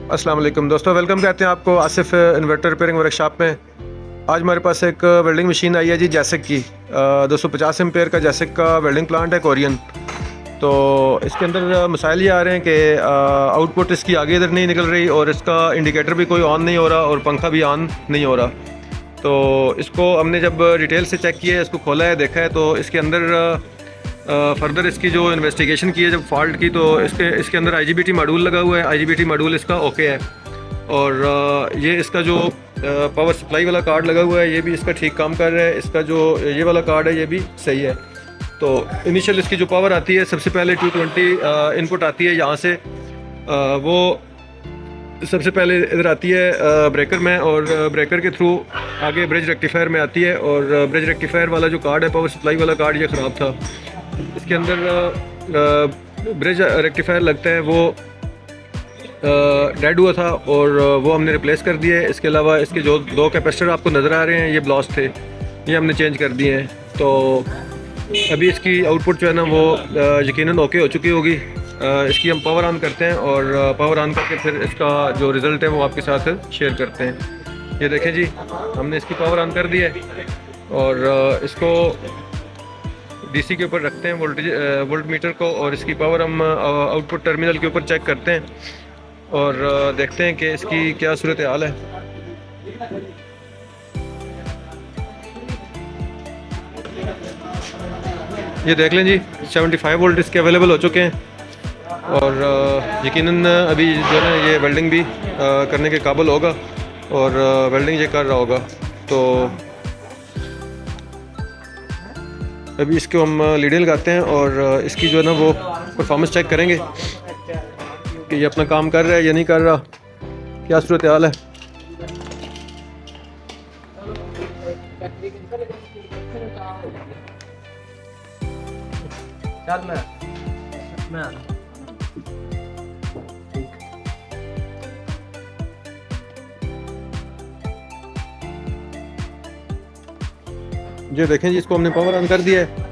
अस्सलाम वालेकुम दोस्तों, वेलकम कहते हैं आपको आसिफ इन्वर्टर रिपेयरिंग वर्कशॉप में। आज हमारे पास एक वेल्डिंग मशीन आई है जी, जैसिक की 250 एम्पेयर का जैसिक का वेल्डिंग प्लांट है, कोरियन। तो इसके अंदर मसाइल ये आ रहे हैं कि आउटपुट इसकी आगे इधर नहीं निकल रही और इसका इंडिकेटर भी कोई ऑन नहीं हो रहा और पंखा भी ऑन नहीं हो रहा। तो इसको हमने जब डिटेल से चेक किया है, इसको खोला है, देखा है, तो इसके अंदर फर्दर इसकी जो इन्वेस्टिगेशन की है जब फॉल्ट की, तो इसके अंदर IGBT मॉड्यूल लगा हुआ है। IGBT मॉड्यूल इसका ओके है और ये इसका जो पावर सप्लाई वाला कार्ड लगा हुआ है ये भी इसका ठीक काम कर रहा है। इसका जो ये वाला कार्ड है ये भी सही है। तो इनिशियल इसकी जो पावर आती है, सबसे पहले 220 इनपुट आती है यहाँ से, वो सबसे पहले इधर आती है ब्रेकर में और ब्रेकर के थ्रू आगे ब्रिज रेक्टिफायर में आती है। और ब्रिज रेक्टिफायर वाला जो कार्ड है, पावर सप्लाई वाला कार्ड, ये ख़राब था। इसके अंदर ब्रिज रेक्टिफायर लगता है वो डेड हुआ था और वो हमने रिप्लेस कर दिया है। इसके अलावा इसके जो 2 कैपेसिटर आपको नज़र आ रहे हैं ये ब्लॉस्ट थे, ये हमने चेंज कर दिए हैं। तो अभी इसकी आउटपुट जो है ना वो यकीनन ओके हो चुकी होगी। इसकी हम पावर ऑन करते हैं और पावर ऑन करके फिर इसका जो रिज़ल्ट है वो आपके साथ शेयर करते हैं। ये देखें जी, हमने इसकी पावर ऑन कर दी है और इसको DC के ऊपर रखते हैं, वोल्ट मीटर को, और इसकी पावर हम आउटपुट टर्मिनल के ऊपर चेक करते हैं और देखते हैं कि इसकी क्या सूरत हाल है। ये देख लें जी, 75 वोल्ट इसके अवेलेबल हो चुके हैं और यकीनन अभी जो है ये वेल्डिंग भी करने के काबिल होगा और वेल्डिंग ये कर रहा होगा। तो अभी इसको हम लीडें लगाते हैं और इसकी जो है ना वो परफॉर्मेंस चेक करेंगे कि ये अपना काम कर रहा है या नहीं कर रहा, क्या सूरत हाल है। ये देखें जी, इसको हमने पावर ऑन कर दिया है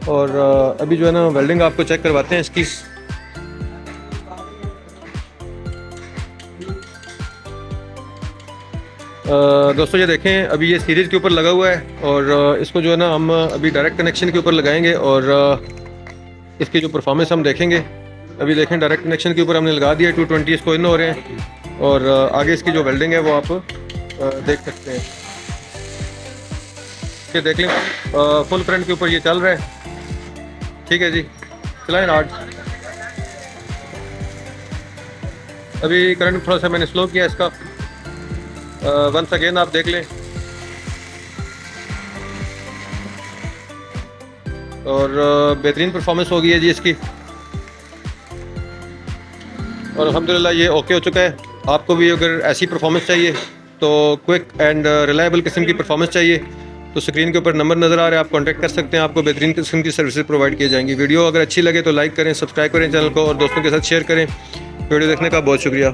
और अभी जो है ना वेल्डिंग आपको चेक करवाते हैं इसकी। दोस्तों ये देखें, अभी ये सीरीज़ के ऊपर लगा हुआ है और इसको जो है ना हम अभी डायरेक्ट कनेक्शन के ऊपर लगाएंगे और इसकी जो परफॉर्मेंस हम देखेंगे। अभी देखें, डायरेक्ट कनेक्शन के ऊपर हमने लगा दिया, 220 इसको इन हो रहे हैं और आगे इसकी जो वेल्डिंग है वो आप देख सकते हैं। ये देख लें, फुल करंट के ऊपर ये चल रहा है। ठीक है जी, चलाएं राड। अभी करंट थोड़ा सा मैंने स्लो किया इसका, वंस अगेन आप देख लें और बेहतरीन परफॉर्मेंस हो गई है जी इसकी और अल्हम्दुलिल्लाह ये ओके हो चुका है। आपको भी अगर ऐसी परफॉर्मेंस चाहिए तो क्विक एंड रिलायबल किस्म की परफॉर्मेंस चाहिए तो स्क्रीन के ऊपर नंबर नज़र आ रहा है, आप कांटेक्ट कर सकते हैं। आपको बेहतरीन किस्म की सर्विसेज प्रोवाइड की जाएंगी। वीडियो अगर अच्छी लगे तो लाइक करें, सब्सक्राइब करें चैनल को और दोस्तों के साथ शेयर करें। वीडियो देखने का बहुत शुक्रिया।